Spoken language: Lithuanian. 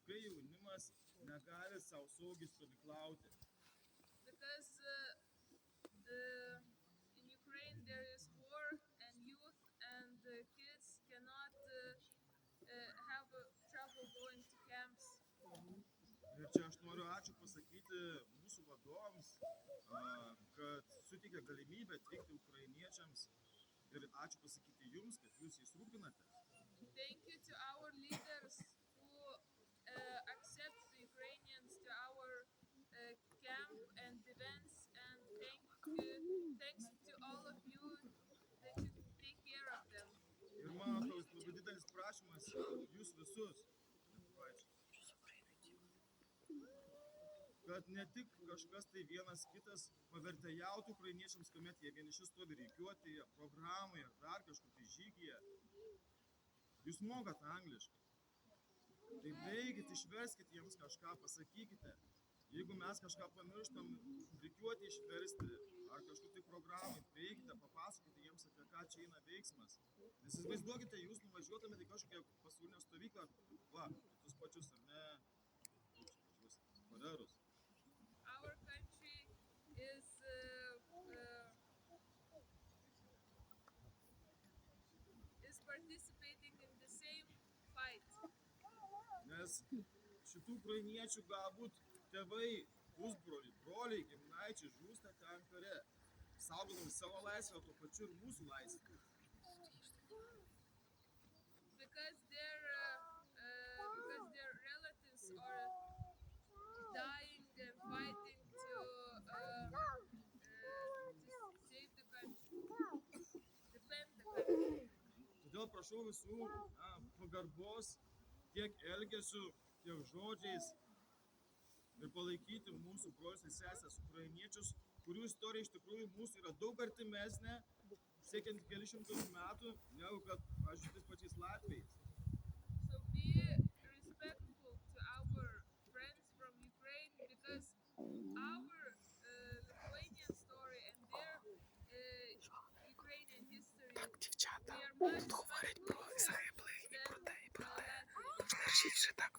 kai jaunimas negali savo saugiai stovyklauti. Because in Ukraine there is war and youth and kids cannot have trouble going to camps. Ir čia aš noriu ačiū pasakyti mūsų vadovams, kad suteikia galimybę atvykti ukrainiečiams. Ir ačiū pasakyti jums, kad jūs jais rūpinatės. Thank you to our leaders who accept the Ukrainians to our camp and events, and thanks to all of you that you take care of them. Ir mano toks labai didelis prašymas jūs visus, kad ne tik kažkas tai vienas kitas pavertėjautų ukrainiečiams, kuomet jie vieniši stovi rikiuotėje, programoje, dar kažkur tai žygyje. Jūs mokat angliškai. Tai veikit, išverskit jiems kažką, pasakykite. Jeigu mes kažką pamirštam, rikiuotį išversti, ar kažkur tai programai, veikite, papasakokite jiems, apie ką čia eina veiksmas. Nes įsivaizduokite, jūs nuvažiuotumėte į kažkokią pasaulinę stovyklą, va, tuos pačius, ar ne, Farerus. Our country is participating in the same fight. Nes šitų ukrainiečių galbūt tėvai, pusbroliai, broliai, giminaičiai žūsta ten kare, saugodami savo laisvę, tuo pačiu ir mūsų laisvę. Because their relatives are dying and fighting to save the country, defend the country. Todėl prašau visų pagarbos tiek elgesiu, tiek žodžiais ir palaikyti mūsų brolius ir sesės ukrainiečius, kurių istorija iš tikrųjų mūsų yra daug artimesnė, siekiant kelius šimtus metų, negu kad, pavyzdžiui, tais pačiais Latviais. So be respectful to our friends from Ukraine, because our Lithuanian story and their Ukrainian history, Дівчата we are much говорять про closer загиблих і про те, і про те. than Latvians. Держіть вже так